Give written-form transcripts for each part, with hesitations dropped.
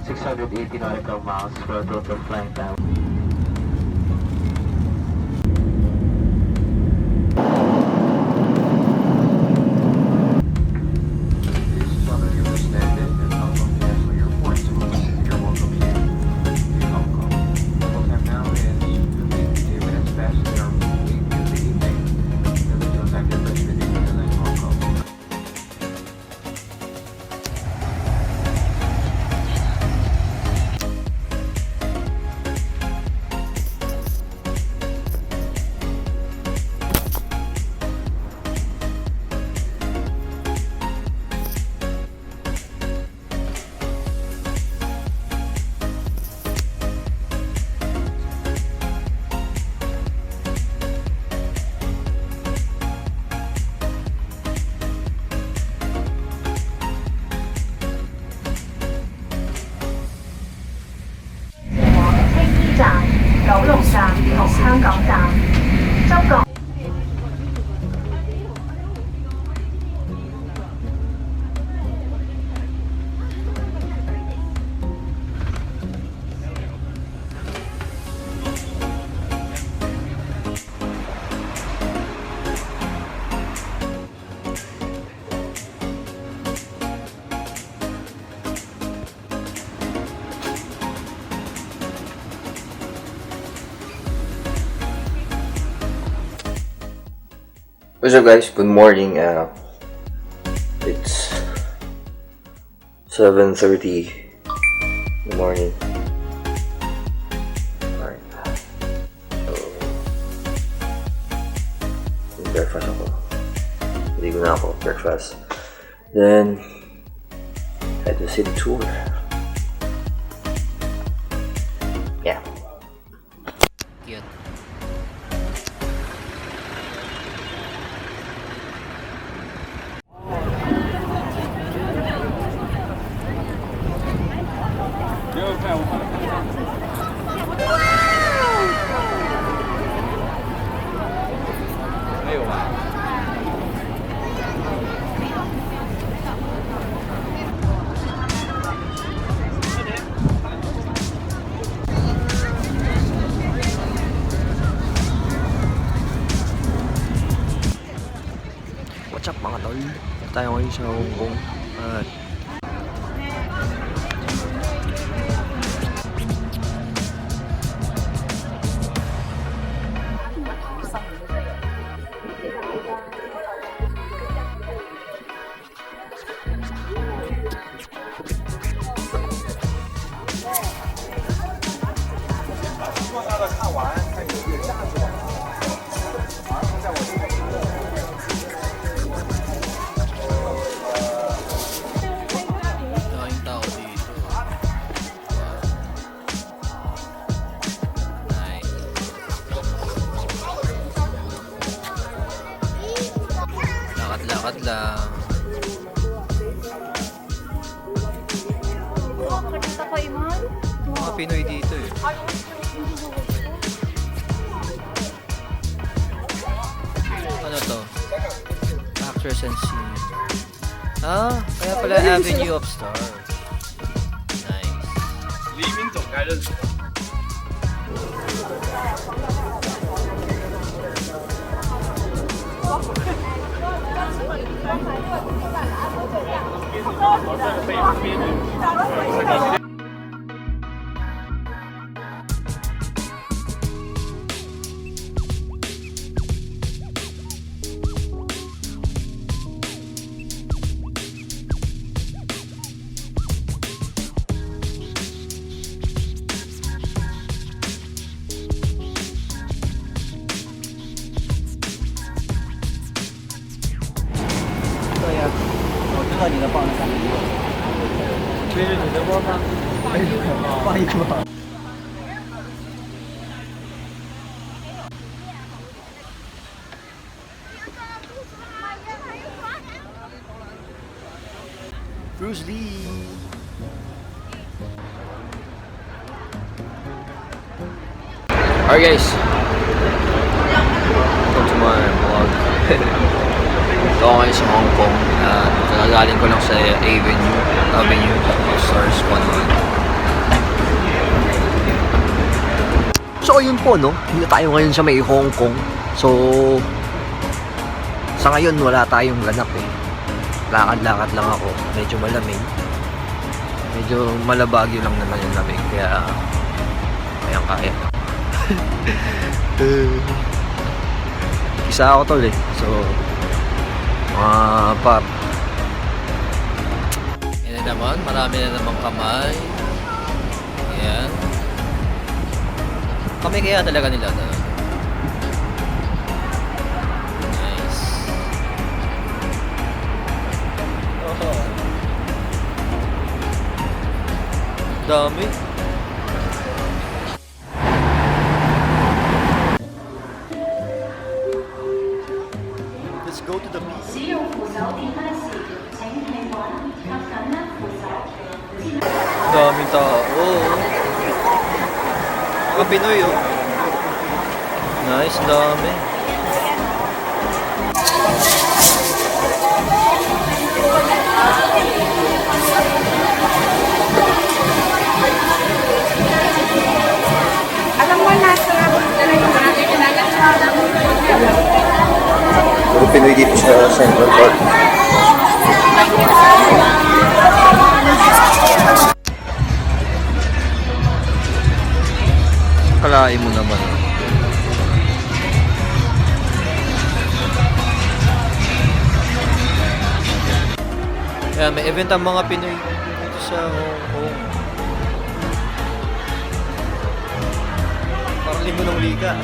680 nautical miles for a total flying time. What's up guys, good morning. It's 7:30 in the morning. Alright. So breakfast ako. Hindi ko na ako breakfast. Then head to city tour. Yeah. Cute. What's up mga tol? Tayo ngayon sa Hongkong at lakad lang. Mga Pinoy dito eh. Ano to? Actors and scene. Ah, kaya pala Avenue of Stars. Nice. 黎明总该认识的。 到你的报那3个月，这是你的包吗？放一包。Bruce Lee. Alright guys, welcome to my vlog. Ito ako ngayon sa Hong Kong at galing ko lang sa Avenue of Stars 1. So ayun po, no, hindi tayo ngayon sa may Hong Kong. So sa ngayon wala tayong ganap eh. Lakad-lakad lang ako, medyo malamig, medyo malabagyo lang naman yung lamig, kaya kaya isa ako tol eh. So pap, yan na naman, marami na namang kamay. Yan. Kami kaya talaga nila na. Nice. Oh. Dami. Let's go to the beach. Daming tao. Mga Pinoy oh. Nice, dami. Alam mo na sa natin kinagat Puro Pinoy dito sa Central Park. Kalahin mo naman. Kaya may event ang mga Pinoy dito sa Hong Kong. Parang linggo ng wika.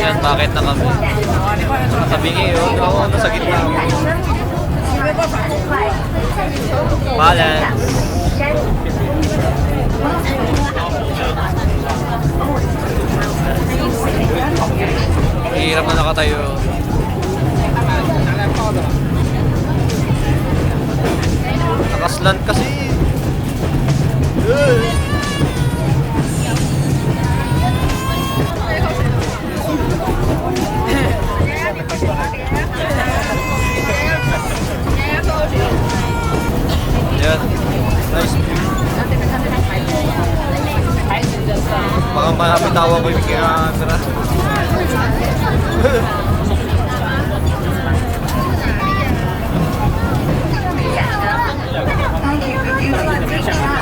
Yan, bakit na kami? Nakabingi yun. Oo, nasa gitna ako. Balance. Hirap na nakatayo. Nakaslant kasi. Yan. Nice view. Baka malapit-tawa ko yung camera.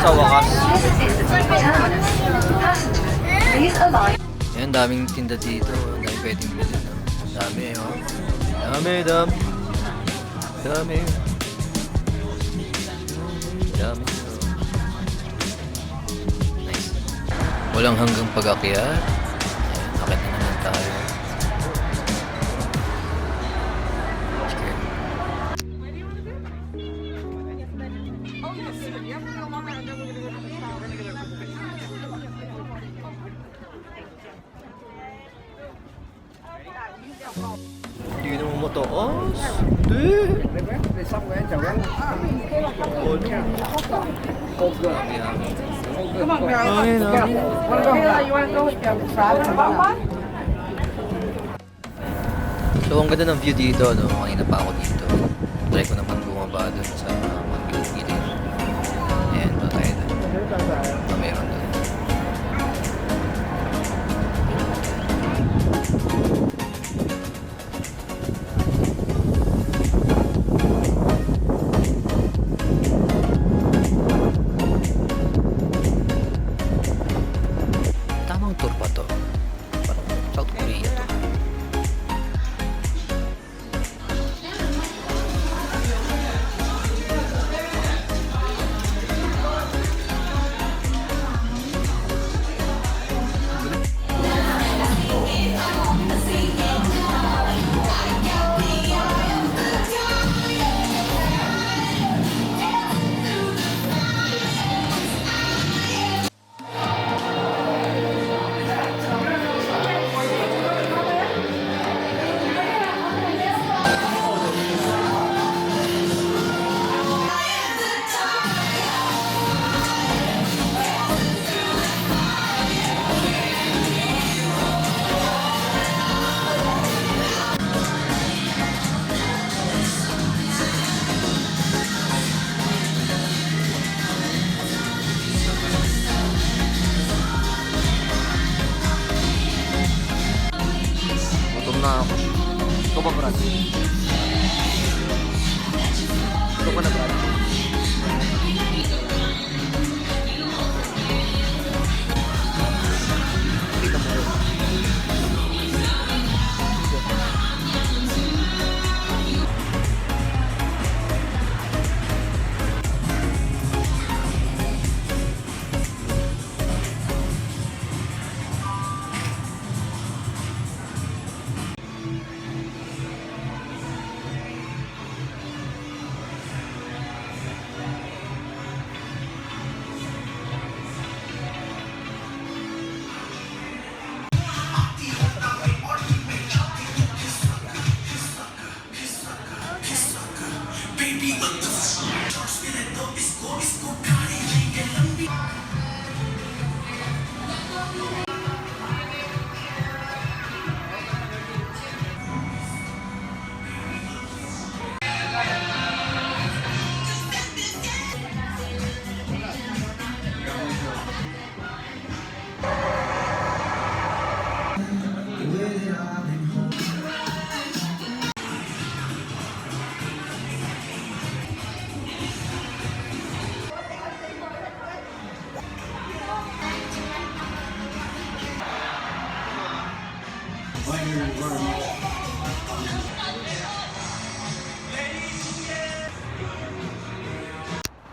Sa wakas. Yan, daming tinda dito. Dami pwedeng bilhin. Dami, oh. Dami. Dami. Nice. Walang hanggang pag-akyat. Ayan, akit na naman tayo. Hindi naman mataas. Hindi. So ang ganda ng view dito, no? Kanina pa ako dito. Try ko naman bumaba dun sa mag-gilid. Ayan, ba tayo dun? Meron dun. Tamang tour ba to? Parang South Korea to.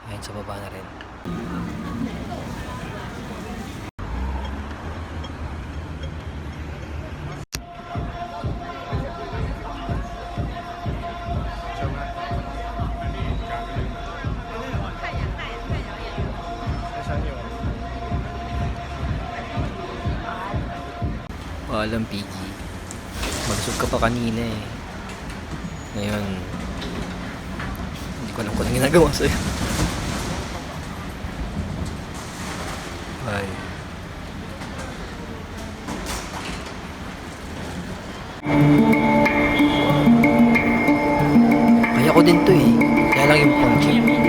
Ayan, sa baba na rin. Paalam, Piggy. Malusog ka pa kanina eh. Ngayon, hindi ko alam kung anong ginagawa sa'yo. Ay. Kaya ko din to eh. Kaya lang yung pang-chip.